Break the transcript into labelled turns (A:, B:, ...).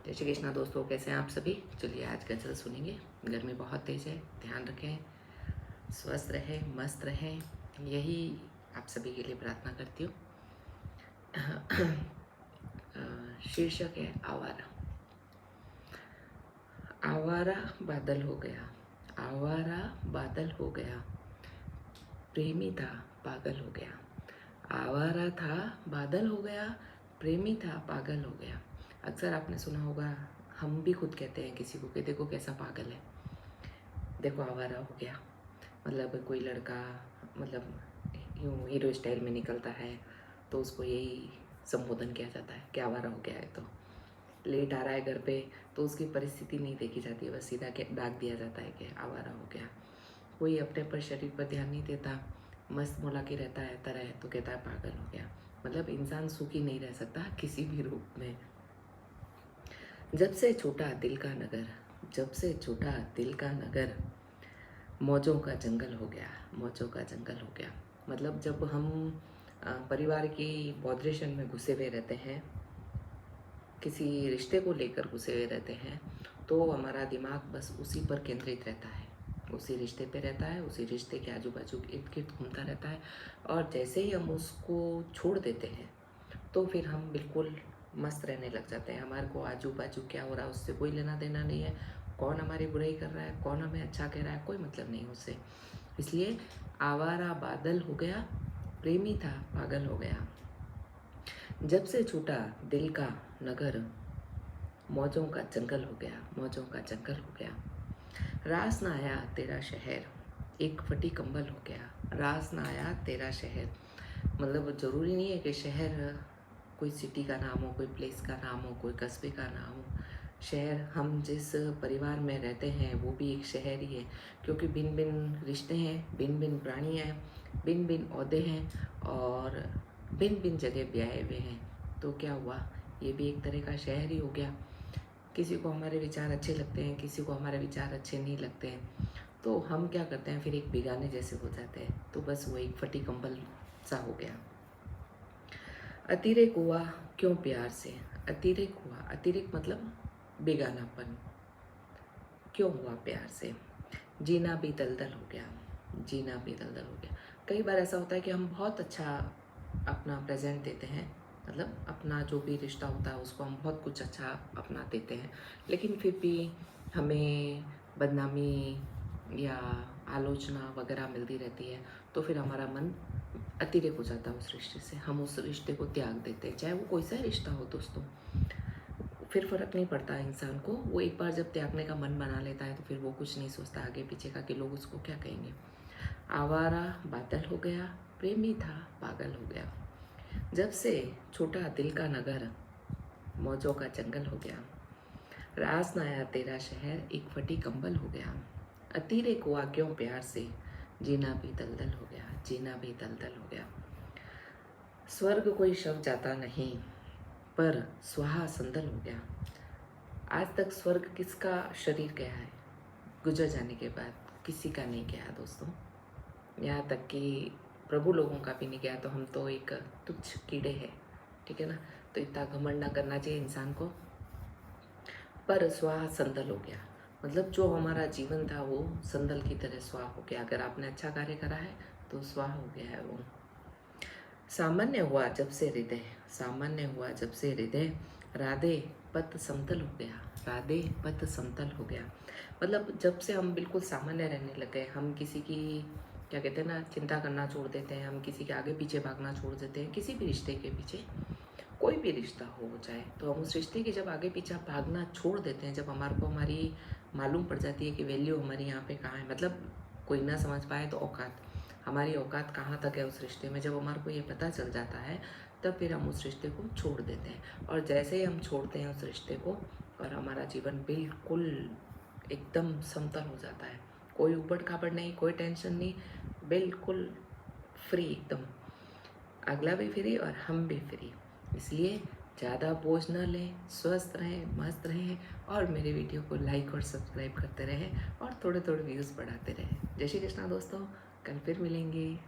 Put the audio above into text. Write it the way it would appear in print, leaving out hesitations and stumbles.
A: जय श्री कृष्णा दोस्तों, कैसे हैं आप सभी। चलिए आज गज़ल सुनेंगे। गर्मी बहुत तेज़ है, ध्यान रखें, स्वस्थ रहें, मस्त रहें, यही आप सभी के लिए प्रार्थना करती हूँ। शीर्षक है आवारा। आवारा बादल हो गया, आवारा बादल हो गया, प्रेमी था पागल हो गया। आवारा था बादल हो गया, प्रेमी था पागल हो गया। अक्सर आपने सुना होगा, हम भी खुद कहते हैं किसी को कि देखो कैसा पागल है, देखो आवारा हो गया। मतलब कोई लड़का मतलब यूँ हीरो स्टाइल में निकलता है तो उसको यही संबोधन किया जाता है कि आवारा हो गया है। तो लेट आ रहा है घर पे तो उसकी परिस्थिति नहीं देखी जाती है, बस सीधा डाक दिया जाता है कि आवारा हो गया। कोई अपने पर शरीर पर ध्यान नहीं देता, मस्त मौला के रहता है तरह, तो कहता है पागल हो गया। मतलब इंसान सुखी नहीं रह सकता किसी भी रूप में। जब से छोटा दिल का नगर, जब से छोटा दिल का नगर, मौजों का जंगल हो गया, मौजों का जंगल हो गया। मतलब जब हम परिवार की बॉदरेशन में घुसे हुए रहते हैं, किसी रिश्ते को लेकर घुसे हुए रहते हैं, तो हमारा दिमाग बस उसी पर केंद्रित रहता है, उसी रिश्ते पे रहता है, उसी रिश्ते के आजू बाजू इर्द गिर्द घूमता रहता है। और जैसे ही हम उसको छोड़ देते हैं तो फिर हम बिल्कुल मस्त रहने लग जाते हैं। हमारे को आजू बाजू क्या हो रहा है उससे कोई लेना देना नहीं है, कौन हमारी बुराई कर रहा है, कौन हमें अच्छा कह रहा है, कोई मतलब नहीं उससे। इसलिए आवारा बादल हो गया, प्रेमी था पागल हो गया। जब से छूटा दिल का नगर, मौजों का जंगल हो गया, मौजों का जंगल हो गया। रास ना आया तेरा शहर, एक फटी कंबल हो गया। रास ना आया तेरा शहर, मतलब ज़रूरी नहीं है कि शहर कोई सिटी का नाम हो, कोई प्लेस का नाम हो, कोई कस्बे का नाम हो। शहर, हम जिस परिवार में रहते हैं वो भी एक शहर ही है, क्योंकि भिन्न भिन्न रिश्ते हैं, भिन्न भिन्न प्राणी हैं, भिन्न भिन्न ओहदे हैं और भिन्न भिन्न जगह ब्याए हुए हैं। तो क्या हुआ, ये भी एक तरह का शहर ही हो गया। किसी को हमारे विचार अच्छे लगते हैं, किसी को हमारे विचार अच्छे नहीं लगते हैं, तो हम क्या करते हैं, फिर एक बेगाने जैसे हो जाते हैं। तो बस वो एक फटी कंबल सा हो गया। अतिरेक हुआ क्यों प्यार से, अतिरेक हुआ, अतिरेक मतलब बेगानापन, क्यों हुआ प्यार से। जीना भी दलदल हो गया, जीना भी दलदल हो गया। कई बार ऐसा होता है कि हम बहुत अच्छा अपना प्रेजेंट देते हैं, मतलब अपना जो भी रिश्ता होता है उसको हम बहुत कुछ अच्छा अपना देते हैं, लेकिन फिर भी हमें बदनामी या आलोचना वगैरह मिलती रहती है। तो फिर हमारा मन अतिरेक हो जाता है उस रिश्ते से, हम उस रिश्ते को त्याग देते हैं, चाहे वो कोई सा रिश्ता हो दोस्तों। फिर फ़र्क नहीं पड़ता इंसान को, वो एक बार जब त्यागने का मन बना लेता है तो फिर वो कुछ नहीं सोचता आगे पीछे का कि लोग उसको क्या कहेंगे। आवारा बादल हो गया, प्रेमी था पागल हो गया। जब से छोटा दिल का नगर, मौजों का जंगल हो गया। रास ना आया तेरा शहर, एक फटी कंबल हो गया। अतिरेक हुआ क्यों प्यार से, जीना भी दलदल हो गया, जीना भी दलदल हो गया। स्वर्ग कोई शव जाता नहीं, पर सुहा संदल हो गया। आज तक स्वर्ग किसका शरीर गया है, गुजर जाने के बाद किसी का नहीं गया दोस्तों। यहाँ तक कि प्रभु लोगों का भी नहीं गया, तो हम तो एक तुच्छ कीड़े हैं, ठीक है ना। तो इतना घमंड ना करना चाहिए इंसान को। पर स्वाहा संदल हो गया, मतलब जो हमारा जीवन था वो संदल की तरह स्वाहा हो गया। अगर आपने अच्छा कार्य करा है तो स्वाहा हो गया है वो। सामान्य हुआ जब से हृदय, सामान्य हुआ जब से हृदय, राधे पथ समतल हो गया, राधे पथ समतल हो गया। मतलब जब से हम बिल्कुल सामान्य रहने लग गए, हम किसी की क्या कहते हैं ना, चिंता करना छोड़ देते हैं, हम किसी के आगे पीछे भागना छोड़ देते हैं, किसी भी रिश्ते के पीछे, कोई भी रिश्ता हो चाहे, तो हम उस रिश्ते के जब आगे पीछे भागना छोड़ देते हैं, जब हमारे को हमारी मालूम पड़ जाती है कि वैल्यू हमारी यहाँ पे कहाँ है, मतलब कोई ना समझ पाए तो औकात, हमारी औकात कहाँ तक है उस रिश्ते में, जब हमारे को ये पता चल जाता है तब फिर हम उस रिश्ते को छोड़ देते हैं। और जैसे ही हम छोड़ते हैं उस रिश्ते को, और हमारा जीवन बिल्कुल एकदम समतल हो जाता है, कोई ऊबड़ खाबड़ नहीं, कोई टेंशन नहीं, बिल्कुल फ्री एकदम, अगला भी फ्री और हम भी फ्री। इसलिए ज़्यादा बोझ न लें, स्वस्थ रहें, मस्त रहें, और मेरे वीडियो को लाइक और सब्सक्राइब करते रहें और थोड़े थोड़े व्यूज़ बढ़ाते रहें। जय श्री कृष्णा दोस्तों, कल फिर मिलेंगे।